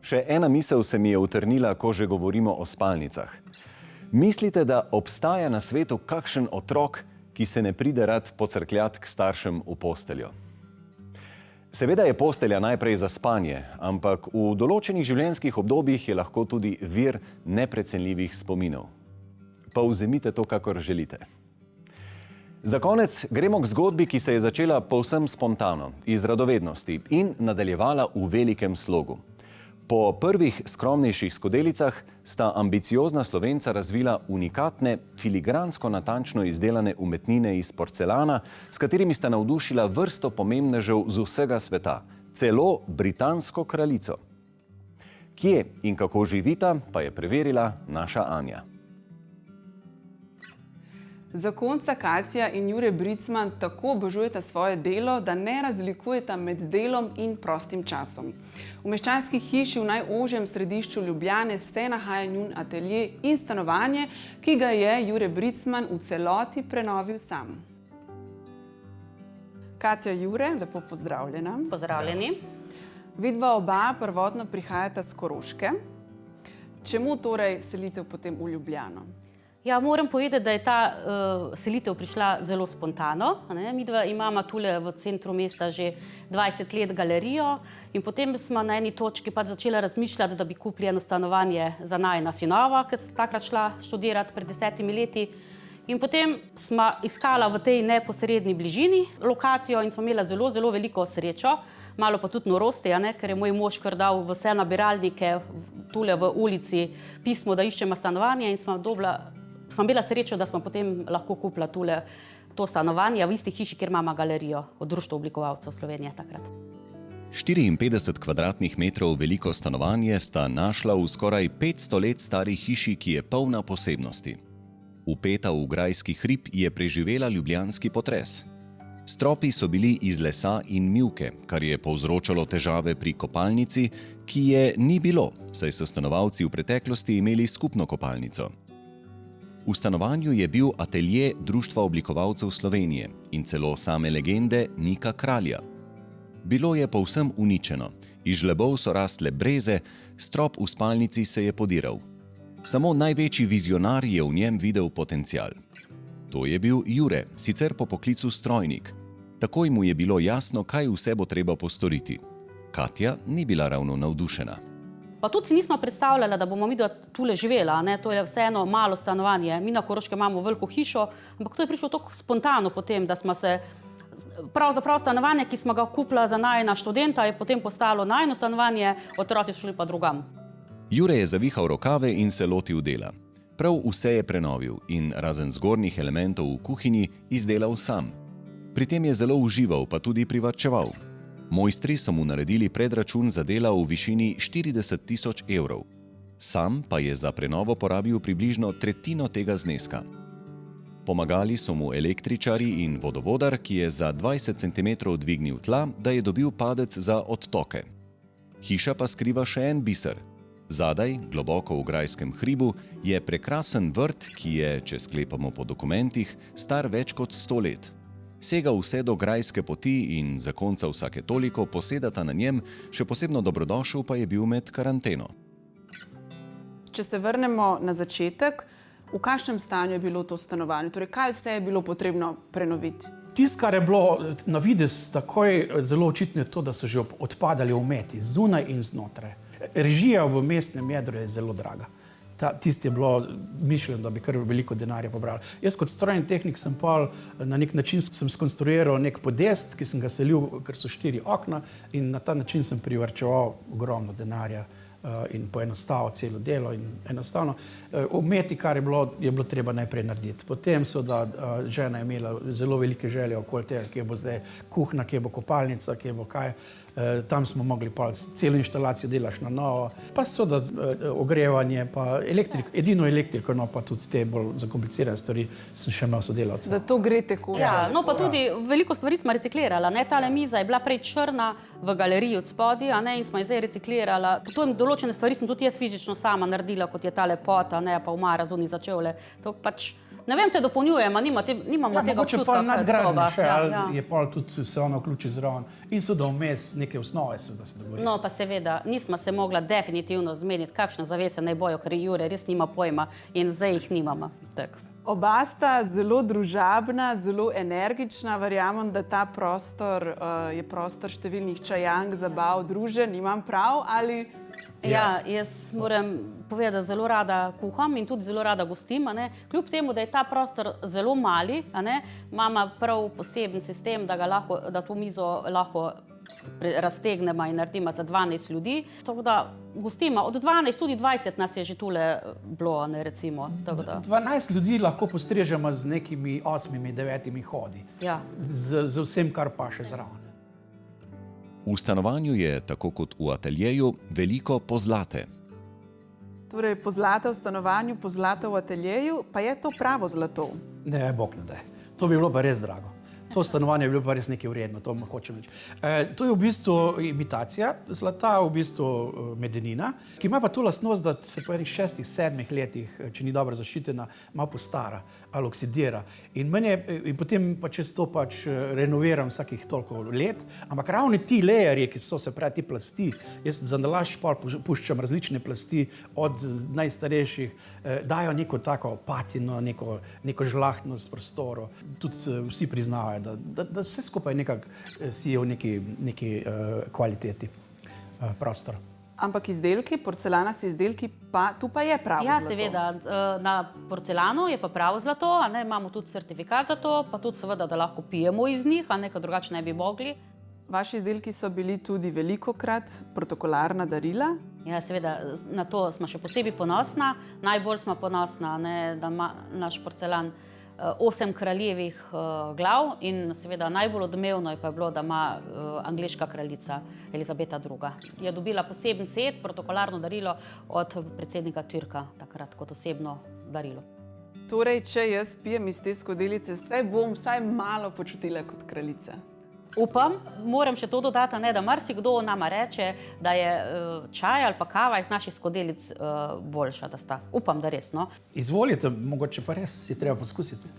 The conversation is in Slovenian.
Še ena misel se mi je utrnila, ko že govorimo o spalnicah. Mislite, da obstaja na svetu kakšen otrok, ki se ne pride rad pocrkljat k staršem v posteljo? Seveda je postelja najprej za spanje, ampak v določenih življenjskih obdobjih je lahko tudi vir neprecenljivih spominov. Pa vzemite to, kakor želite. Za konec gremo k zgodbi, ki se je začela povsem spontano, iz radovednosti in nadaljevala v velikem slogu. Po prvih skromnejših skodelicah sta ambiciozna Slovenca razvila unikatne, filigransko natančno izdelane umetnine iz porcelana, s katerimi sta navdušila vrsto pomembnežev z vsega sveta, celo britansko kraljico. Kje in kako živita, pa je preverila naša Anja. Zakonca Katja in Jure Bricman tako obožujeta svoje delo, da ne razlikujeta med delom in prostim časom. V meščanski hiši v najožjem središču Ljubljane se nahaja njun atelje in stanovanje, ki ga je Jure Bricman v celoti prenovil sam. Katja, Jure, lepo pozdravljena. Pozdravljeni. Vidva oba prvotno prihajata s Koroške. Čemu torej selitev potem v Ljubljano? Ja, moram povedati, da je ta selitev prišla zelo spontano. Midva imamo tule v centru mesta že 20 let galerijo in potem smo na eni točki pač začela razmišljati, da bi kupili eno stanovanje za najina sinova, ker sta takrat šla študirati pred 10 leti. In potem smo iskala v tej neposredni bližini lokacijo in smo imela zelo, zelo veliko srečo. Malo pa tudi norosti, ker je moj mož kar dal v vse nabiralnike tule v ulici pismo, da iščemo stanovanje in smo imela srečo, da smo potem lahko kupila tule to stanovanje v isti hiši, kjer imamo galerijo od Društva oblikovalcev Slovenije takrat. 54 kvadratnih metrov veliko stanovanje sta našla v skoraj 500 let stari hiši, ki je polna posebnosti. Vpeta v grajski hrib je preživela ljubljanski potres. Stropi so bili iz lesa in mivke, kar je povzročalo težave pri kopalnici, ki je ni bilo, saj so stanovalci v preteklosti imeli skupno kopalnico. V stanovanju je bil atelje Društva oblikovalcev Slovenije in celo same legende Nika Kralja. Bilo je povsem uničeno, iz žlebov so rastle breze, strop v spalnici se je podiral. Samo največji vizionar je v njem videl potencial. To je bil Jure, sicer po poklicu strojnik. Takoj mu je bilo jasno, kaj vse bo treba postoriti. Katja ni bila ravno navdušena. Pa tudi si nismo predstavljala, da bomo midva tule živela. To je vseeno malo stanovanje. Mi na Koroške imamo veliko hišo, ampak to je prišlo tako spontano potem, da smo se pravzaprav stanovanje, ki smo ga kupila za najina študenta, je potem postalo najino stanovanje, otroci so šli pa drugam. Jure je zavihal rokave in se lotil dela. Prav vse je prenovil in razen zgornjih elementov v kuhinji izdelal sam. Pri tem je zelo užival, pa tudi privarčeval. Mojstri so mu naredili predračun za dela v višini 40 000 evrov. Sam pa je za prenovo porabil približno tretjino tega zneska. Pomagali so mu električari in vodovodar, ki je za 20 cm dvignil tla, da je dobil padec za odtoke. Hiša pa skriva še en biser. Zadaj, globoko v grajskem hribu, je prekrasen vrt, ki je, če sklepamo po dokumentih, star več kot 100 let. Sega vse do grajske poti in zakonca vsake toliko posedata na njem, še posebno dobrodošel pa je bil med karanteno. Če se vrnemo na začetek, v kakšnem stanju je bilo to stanovanje? Torej, kaj vse je bilo potrebno prenoviti? Tisto, kar je bilo na videz takoj zelo očitno, je to, da so že odpadali ometi, zunaj in znotraj. Režija v mestnem jedru je zelo draga. Tisti je bilo mišljeno, da bi kar veliko denarja pobrali. Jaz kot strojni tehnik sem pa na nek način skonstruiral nek podest, ki sem ga selil, ker so 4 okna in na ta način sem privarčeval ogromno denarja in poenostavil celo delo in enostavno umeti, kar je bilo treba najprej narediti. Potem so, da žena je imela zelo velike želje okoli tega, kje bo zdaj kuhna, kje bo kopalnica, kje bo kaj. Tam smo mogli pa celo inštalacijo delaš na novo. Pa so, da ogrevanje, pa edino elektriko, no pa tudi te bolj zakomplicirane stvari sem še imel sodelavce. Da to gre tekoče. Ja, no pa tudi veliko stvari smo reciklirala. Tale miza je bila prej črna v galeriji od spodaj, in smo jo zdaj reciklirala. Potem določene stvari sem tudi jaz fizično sama naredila, kot je tale pot, pa omara zunaj za čevlje. To pač Ne vem, se dopolnjujemo, nimamo tega Mogoče občutka. pa kot nadgradnje koga. še, Ja, ali ja. je pol tudi se ona vključi zraven in so da vmes neke osnove, da se dogovorijo. No, pa seveda, nismo se mogla definitivno zmeniti, kakšne zavese naj bojo, ker Jure res nima pojma in zdaj jih nimamo. Tak. Oba sta zelo družabna, zelo energična. Verjamem, da ta prostor je prostor številnih čajank, zabav, druženj. Imam prav ali... Ja, jaz moram povedati, da zelo rada kuham in tudi zelo rada gostim. A ne? Kljub temu, da je ta prostor zelo mali, a ne? Imamo prav poseben sistem, da to mizo lahko raztegnemo in naredimo za 12 ljudi. Tako da gostimo, od 12, tudi 20 nas je že tule bilo, ne, recimo. Tako da. 12 ljudi lahko postrežemo z nekimi 8-9 hodi. Ja. Z vsem, kar pa še zraven. V stanovanju je, tako kot v ateljeju, veliko pozlate. Torej, pozlata v stanovanju, pozlata v ateljeju, pa je to pravo zlato. Ne, bog ne da. To bi bilo pa res drago. To stanovanje je bilo pa res nekaj vredno, to hočem reči. To je v bistvu imitacija zlata, v bistvu medenina, ki ima pa to lastnost, da se po enih 6-7 letih, če ni dobro zaščitena, malo postara ali oksidira. In potem pa čez to pač renoviram vsakih toliko let, ampak ravno ti lejerji, ki so se pravi ti plasti, jaz za nalašč puščam različne plasti od najstarejših, dajo neko tako patino, neko žlahtnost prostoru. Tudi vsi priznavajo, da vse skupaj nekako sije v neki kvaliteti prostor. Ampak izdelki, porcelanasti izdelki, tu pa je pravo Ja, zlato. seveda, na porcelanu je pa pravo zlato, a ne, imamo tudi certifikat za to, pa tudi seveda, da lahko pijemo iz njih, a ne, ker drugače ne bi mogli. Vaši izdelki so bili tudi velikokrat protokolarna darila. Ja, seveda, na to smo še posebej ponosna. Najbolj smo ponosna, ne, da ima naš porcelan 8 kraljevih glav in seveda najbolj odmevno je pa bilo, da ima angleška kraljica Elizabeta II. Je dobila poseben set, protokolarno darilo od predsednika Türka, takrat kot osebno darilo. Torej, če jaz pijem iz te skodelice, se bom vsaj malo počutila kot kraljica. Upam, moram še to dodati, ne, da marsikdo nama reče, da je čaj ali pa kava iz naših skodelic boljša, da sta. Upam, da res, no. Izvolite, mogoče pa res si treba poskusiti.